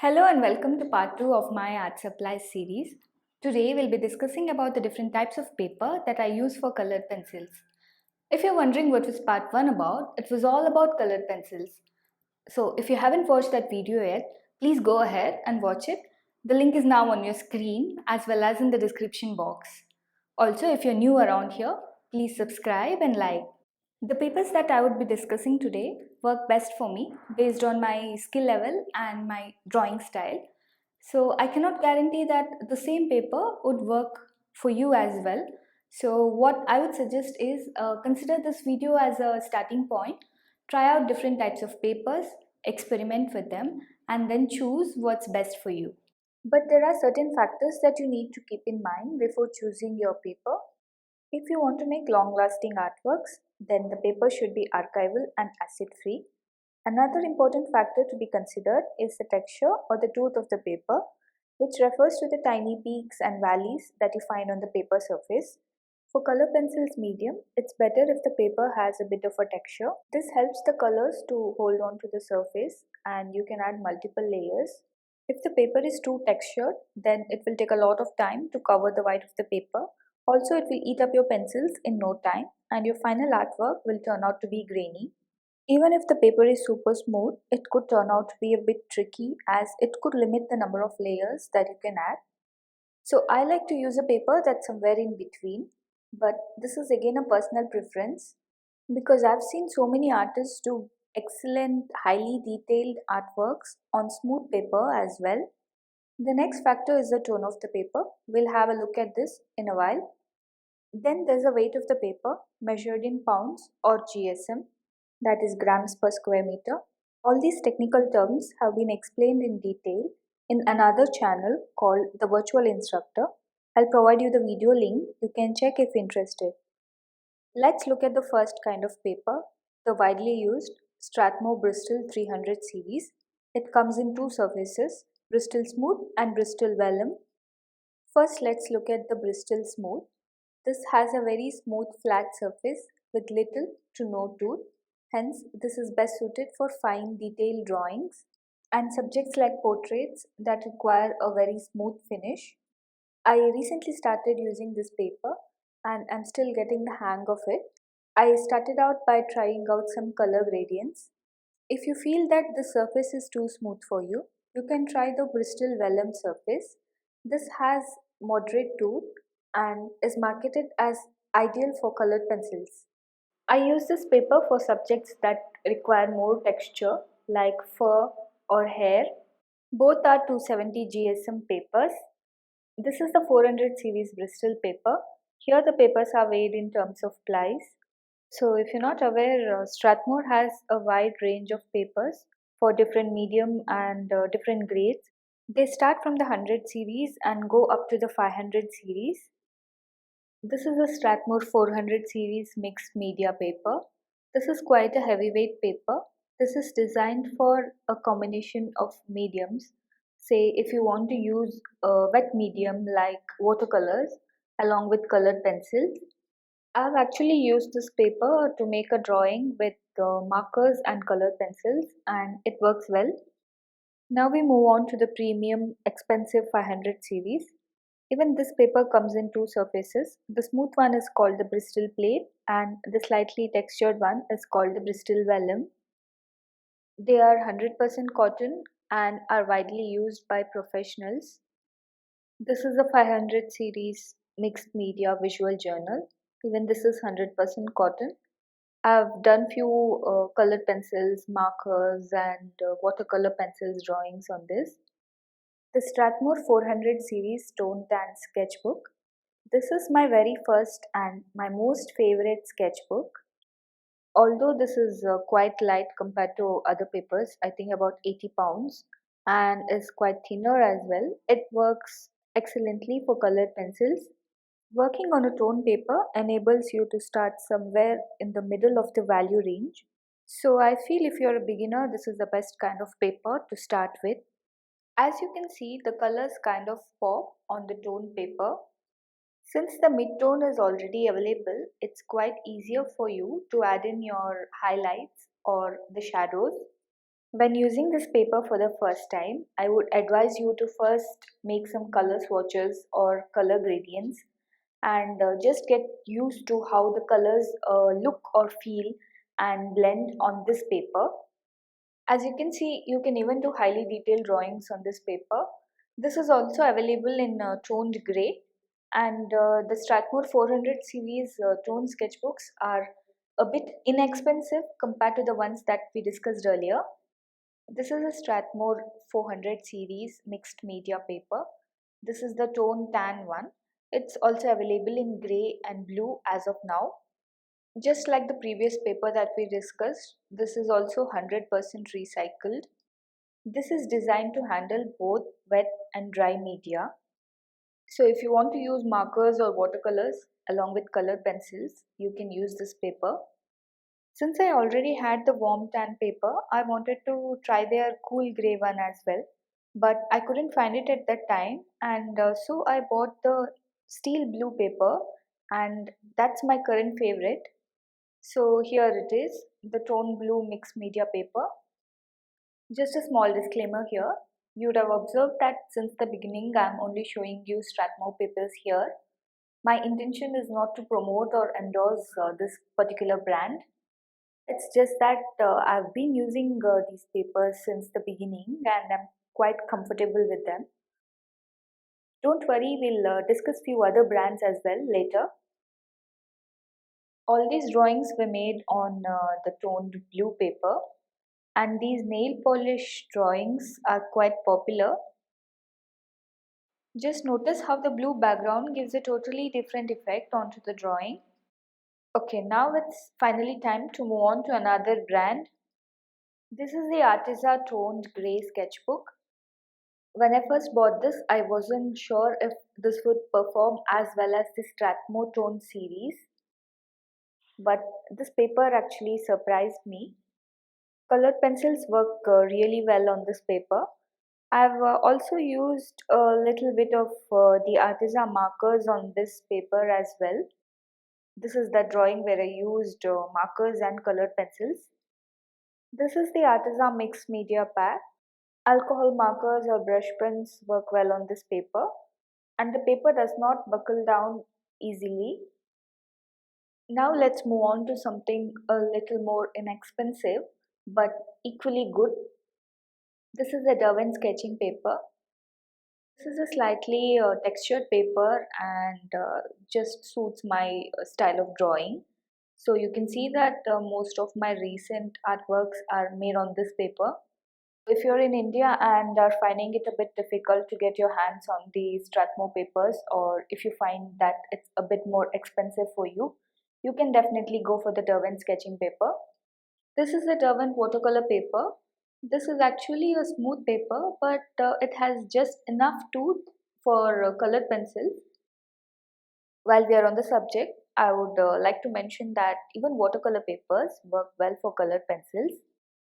Hello and welcome to part 2 of my art supplies series. Today we'll be discussing about the different types of paper that I use for colored pencils. If you're wondering what was part 1 about, it was all about colored pencils. So if you haven't watched that video yet, please go ahead and watch it. The link is now on your screen as well as in the description box. Also, if you're new around here, please subscribe and like. The papers that I would be discussing today work best for me based on my skill level and my drawing style. So I cannot guarantee that the same paper would work for you as well. So what I would suggest is consider this video as a starting point. Try out different types of papers, experiment with them, and then choose what's best for you. But there are certain factors that you need to keep in mind before choosing your paper. If you want to make long-lasting artworks, then the paper should be archival and acid-free. Another important factor to be considered is the texture or the tooth of the paper, which refers to the tiny peaks and valleys that you find on the paper surface. For color pencils medium, it's better if the paper has a bit of a texture. This helps the colors to hold on to the surface and you can add multiple layers. If the paper is too textured, then it will take a lot of time to cover the white of the paper. Also, it will eat up your pencils in no time and your final artwork will turn out to be grainy. Even if the paper is super smooth, it could turn out to be a bit tricky as it could limit the number of layers that you can add. So I like to use a paper that's somewhere in between, but this is again a personal preference because I've seen so many artists do excellent, highly detailed artworks on smooth paper as well. The next factor is the tone of the paper. We'll have a look at this in a while. Then there's the weight of the paper measured in pounds or GSM, that is grams per square meter. All these technical terms have been explained in detail in another channel called the Virtual Instructor. I'll provide you the video link. You can check if interested. Let's look at the first kind of paper, the widely used Strathmore Bristol 300 series. It comes in two surfaces, Bristol Smooth and Bristol Vellum. First, let's look at the Bristol Smooth. This has a very smooth flat surface with little to no tooth. Hence, this is best suited for fine detailed drawings and subjects like portraits that require a very smooth finish. I recently started using this paper and I'm still getting the hang of it. I started out by trying out some color gradients. If you feel that the surface is too smooth for you, you can try the Bristol Vellum surface. This has moderate tooth and is marketed as ideal for colored pencils. I use this paper for subjects that require more texture like fur or hair. Both are 270 GSM papers. This is the 400 series Bristol paper. Here the papers are weighed in terms of plies. So if you're not aware, Strathmore has a wide range of papers for different medium and different grades. They start from the 100 series and go up to the 500 series. This is a Strathmore 400 series mixed media paper. This is quite a heavyweight paper. This is designed for a combination of mediums. Say if you want to use a wet medium like watercolors along with colored pencils. I've actually used this paper to make a drawing with markers and colored pencils and it works well. Now we move on to the premium expensive 500 series. Even this paper comes in two surfaces. The smooth one is called the Bristol plate and the slightly textured one is called the Bristol vellum. They are 100% cotton and are widely used by professionals. This is a 500 series mixed media visual journal. Even this is 100% cotton. I've done few colored pencils, markers and watercolor pencils drawings on this. The Strathmore 400 series Toned and Sketchbook. This is my very first and my most favorite sketchbook. Although this is quite light compared to other papers, I think about 80 pounds, and is quite thinner as well. It works excellently for colored pencils. Working on a tone paper enables you to start somewhere in the middle of the value range. So I feel if you're a beginner, this is the best kind of paper to start with. As you can see, the colors kind of pop on the tone paper. Since the mid-tone is already available, it's quite easier for you to add in your highlights or the shadows. When using this paper for the first time, I would advise you to first make some color swatches or color gradients and just get used to how the colors look or feel and blend on this paper. As you can see, you can even do highly detailed drawings on this paper. This is also available in toned grey, and the Strathmore 400 series toned sketchbooks are a bit inexpensive compared to the ones that we discussed earlier. This is a Strathmore 400 series mixed media paper. This is the tone tan one. It's also available in grey and blue as of now. Just like the previous paper that we discussed, this is also 100% recycled. This is designed to handle both wet and dry media. So if you want to use markers or watercolors along with colored pencils, you can use this paper. Since I already had the warm tan paper, I wanted to try their cool grey one as well. But I couldn't find it at that time, and so I bought the steel blue paper, and that's my current favorite. So here it is, the tone blue mixed media paper. Just a small disclaimer here. You would have observed that since the beginning I am only showing you Strathmore Papers here. My intention is not to promote or endorse this particular brand. It's just that I've been using these papers since the beginning and I'm quite comfortable with them. Don't worry, we'll discuss few other brands as well later. All these drawings were made on the toned blue paper, and these nail polish drawings are quite popular. Just notice how the blue background gives a totally different effect onto the drawing. Okay, now it's finally time to move on to another brand. This is the Arteza toned grey sketchbook. When I first bought this, I wasn't sure if this would perform as well as the Strathmore toned series, but this paper actually surprised me. Colored pencils work really well on this paper. I've also used a little bit of the Arteza markers on this paper as well. This is the drawing where I used markers and colored pencils. This is the Arteza mixed media pack. Alcohol markers or brush pens work well on this paper, and the paper does not buckle down easily. Now let's move on to something a little more inexpensive but equally good. This is a Derwent sketching paper. This is a slightly textured paper and just suits my style of drawing. So you can see that most of my recent artworks are made on this paper. If you're in India and are finding it a bit difficult to get your hands on the Strathmore papers, or if you find that it's a bit more expensive for you, you can definitely go for the Derwent sketching paper. This is the Derwent watercolor paper. This is actually a smooth paper, but it has just enough tooth for colored pencils. While we are on the subject, I would like to mention that even watercolor papers work well for colored pencils.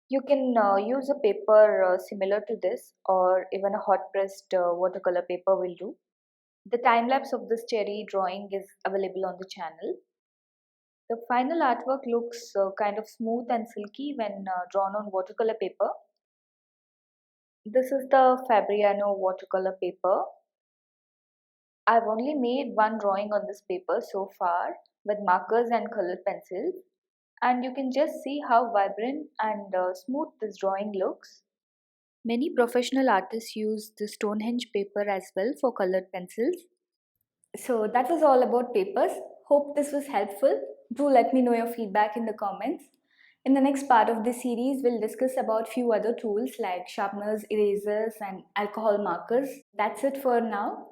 You can use a paper similar to this, or even a hot pressed watercolor paper will do. The time lapse of this cherry drawing is available on the channel. The final artwork looks kind of smooth and silky when drawn on watercolor paper. This is the Fabriano watercolor paper. I've only made one drawing on this paper so far with markers and colored pencils, and you can just see how vibrant and smooth this drawing looks. Many professional artists use the Stonehenge paper as well for colored pencils. So that was all about papers. Hope this was helpful. Do let me know your feedback in the comments. In the next part of this series, we'll discuss about few other tools like sharpeners, erasers and alcohol markers. That's it for now.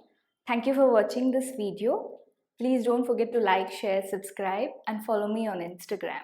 Thank you for watching this video. Please don't forget to like, share, subscribe and follow me on Instagram.